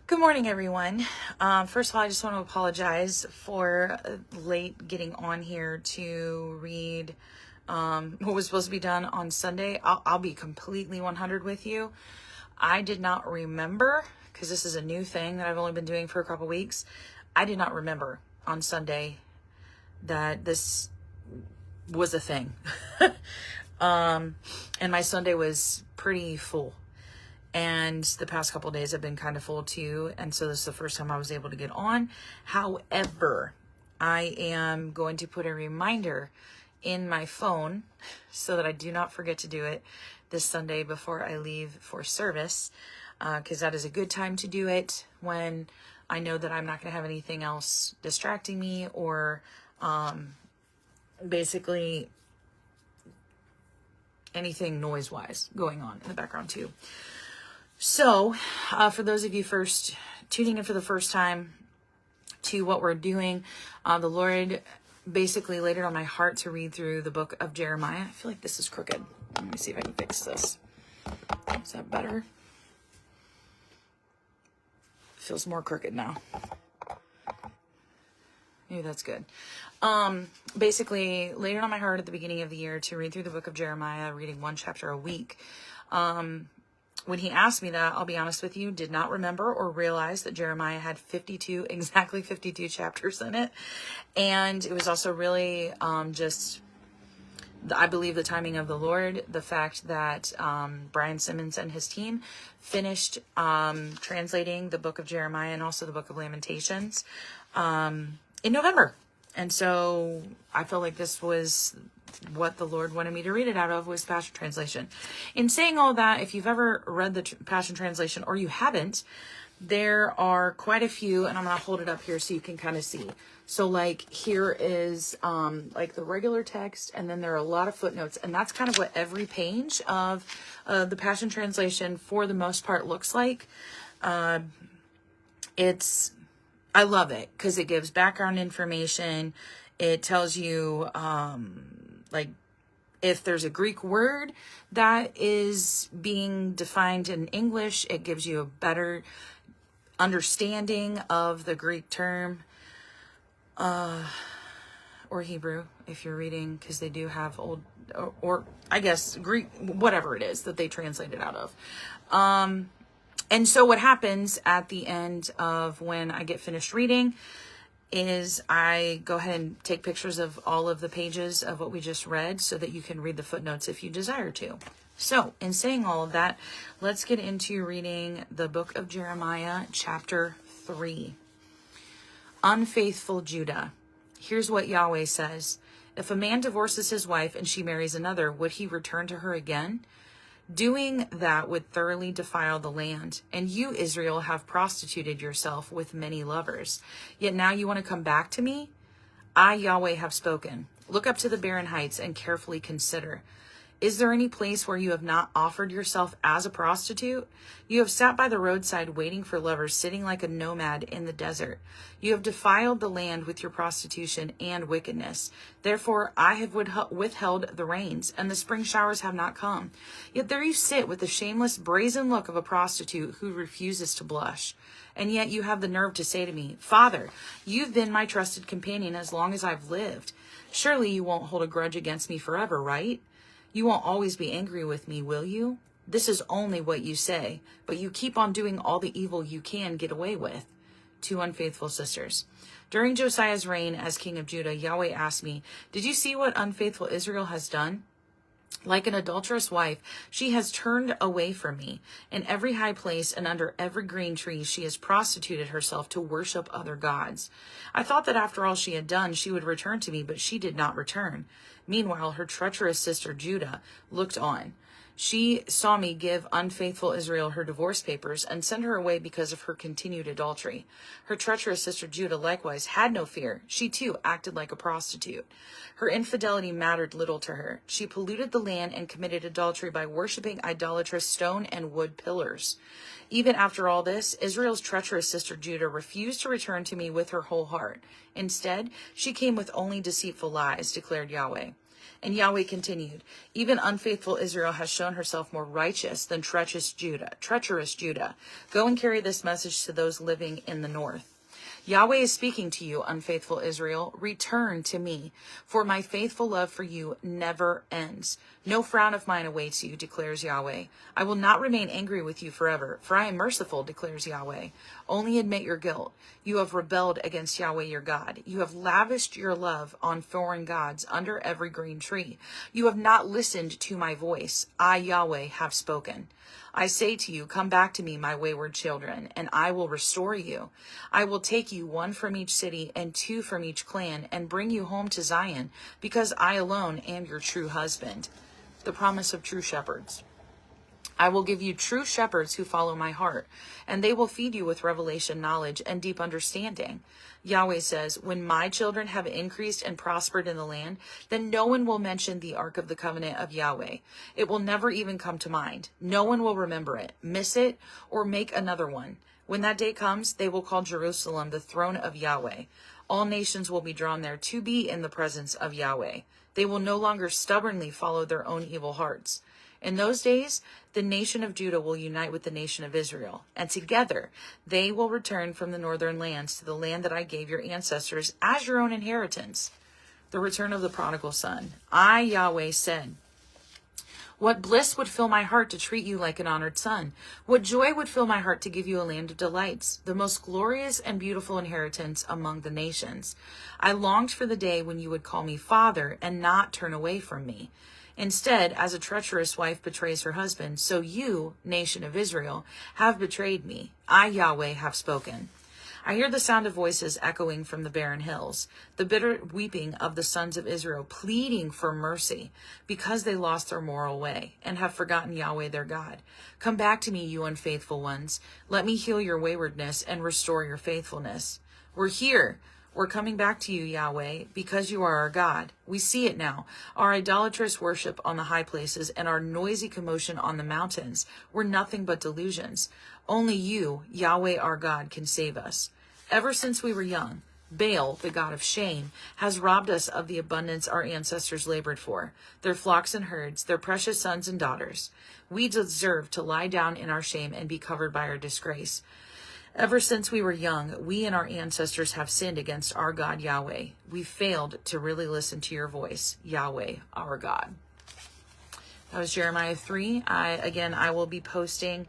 Good morning, everyone. First of all, I just want to apologize for late getting on here to read what was supposed to be done on Sunday. I'll be completely 100 with you. I did not remember, because this is a new thing that I've only been doing for a couple weeks. I did not remember on Sunday that this was a thing. And my Sunday was pretty full. And the past couple of days have been kind of full too. And so this is the first time I was able to get on. However, I am going to put a reminder in my phone so that I do not forget to do it this Sunday before I leave for service. Because that is a good time to do it when I know that I'm not going to have anything else distracting me or basically anything noise-wise going on in the background too. So, for those of you first tuning in for the first time to what we're doing, the Lord basically laid it on my heart to read through the book of Jeremiah. I feel like this is crooked. Let me see if I can fix this. Is that better? Feels more crooked now. Maybe that's good. Basically laid it on my heart at the beginning of the year to read through the book of Jeremiah, reading one chapter a week. When he asked me that, I'll be honest with you, did not remember or realize that Jeremiah had exactly 52 chapters in it. And it was also really I believe the timing of the Lord, the fact that Brian Simmons and his team finished translating the book of Jeremiah and also the book of Lamentations in November. And so I felt like this was what the Lord wanted me to read it out of, was Passion Translation. In saying all that, if you've ever read the Passion Translation or you haven't, there are quite a few, and I'm going to hold it up here so you can kind of see. So like here is like the regular text, and then there are a lot of footnotes, and that's kind of what every page of the Passion Translation for the most part looks like. I love it because it gives background information. It tells you like if there's a Greek word that is being defined in English, it gives you a better understanding of the Greek term, or Hebrew if you're reading, because they do have old, or I guess Greek, whatever it is that they translate it out of. And so what happens at the end of when I get finished reading is I go ahead and take pictures of all of the pages of what we just read so that you can read the footnotes if you desire to. So in saying all of that, let's get into reading the book of Jeremiah, chapter 3. Unfaithful Judah. Here's what Yahweh says. If a man divorces his wife and she marries another, would he return to her again? Doing that would thoroughly defile the land, and you, Israel, have prostituted yourself with many lovers. Yet now you want to come back to me? I, Yahweh, have spoken. Look up to the barren heights and carefully consider. Is there any place where you have not offered yourself as a prostitute? You have sat by the roadside waiting for lovers, sitting like a nomad in the desert. You have defiled the land with your prostitution and wickedness. Therefore, I have withheld the rains, and the spring showers have not come. Yet there you sit with the shameless, brazen look of a prostitute who refuses to blush. And yet you have the nerve to say to me, Father, you've been my trusted companion as long as I've lived. Surely you won't hold a grudge against me forever, right? You won't always be angry with me, will you? This is only what you say, but you keep on doing all the evil you can get away with. 2 unfaithful sisters. During Josiah's reign as king of Judah, Yahweh asked me, did you see what unfaithful Israel has done? Like an adulterous wife, she has turned away from me. In every high place and under every green tree, she has prostituted herself to worship other gods. I thought that after all she had done, she would return to me, but she did not return. Meanwhile, her treacherous sister Judah looked on. She saw me give unfaithful Israel her divorce papers and send her away because of her continued adultery. Her treacherous sister Judah likewise had no fear. She too acted like a prostitute. Her infidelity mattered little to her. She polluted the land and committed adultery by worshiping idolatrous stone and wood pillars. Even after all this, Israel's treacherous sister Judah refused to return to me with her whole heart. Instead, she came with only deceitful lies, declared Yahweh. And Yahweh continued, even unfaithful Israel has shown herself more righteous than treacherous Judah. Go and carry this message to those living in the north. Yahweh is speaking to you, unfaithful Israel. Return to me, for my faithful love for you never ends. No frown of mine awaits you, declares Yahweh. I will not remain angry with you forever, for I am merciful, declares Yahweh. Only admit your guilt. You have rebelled against Yahweh your God. You have lavished your love on foreign gods under every green tree. You have not listened to my voice. I, Yahweh, have spoken. I say to you, come back to me, my wayward children, and I will restore you. I will take you one from each city and two from each clan and bring you home to Zion, because I alone am your true husband. The promise of true shepherds. I will give you true shepherds who follow my heart, and they will feed you with revelation knowledge and deep understanding. Yahweh says, when my children have increased and prospered in the land, then no one will mention the Ark of the Covenant of Yahweh. It will never even come to mind. No one will remember it, miss it, or make another one. When that day comes, they will call Jerusalem the throne of Yahweh. All nations will be drawn there to be in the presence of Yahweh. They will no longer stubbornly follow their own evil hearts. In those days, the nation of Judah will unite with the nation of Israel, and together they will return from the northern lands to the land that I gave your ancestors as your own inheritance. The return of the prodigal son. I, Yahweh, said, what bliss would fill my heart to treat you like an honored son? What joy would fill my heart to give you a land of delights, the most glorious and beautiful inheritance among the nations? I longed for the day when you would call me Father and not turn away from me. Instead, as a treacherous wife betrays her husband, so you, nation of Israel, have betrayed me. I, Yahweh, have spoken. I hear the sound of voices echoing from the barren hills, the bitter weeping of the sons of Israel, pleading for mercy because they lost their moral way and have forgotten Yahweh their God. Come back to me, you unfaithful ones. Let me heal your waywardness and restore your faithfulness. We're here. We're coming back to you, Yahweh, because you are our God. We see it now. Our idolatrous worship on the high places and our noisy commotion on the mountains were nothing but delusions. Only you, Yahweh our God, can save us. Ever since we were young, Baal, the god of shame, has robbed us of the abundance our ancestors labored for, their flocks and herds, their precious sons and daughters. We deserve to lie down in our shame and be covered by our disgrace. Ever since we were young, we and our ancestors have sinned against our God, Yahweh. We failed to really listen to your voice, Yahweh, our God. That was Jeremiah 3. I will be posting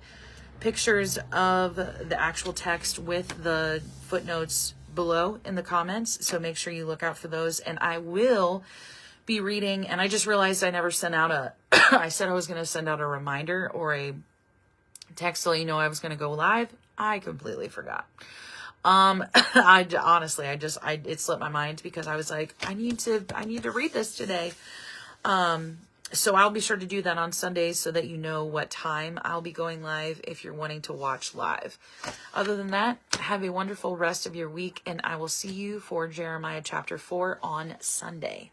pictures of the actual text with the footnotes below in the comments. So make sure you look out for those. And I will be reading, and I just realized I never sent out I said I was going to send out a reminder or a text to let you know I was going to go live. I completely forgot. It slipped my mind because I was like, I need to read this today. So I'll be sure to do that on Sundays so that you know what time I'll be going live if you're wanting to watch live. Other than that, have a wonderful rest of your week, and I will see you for Jeremiah chapter 4 on Sunday.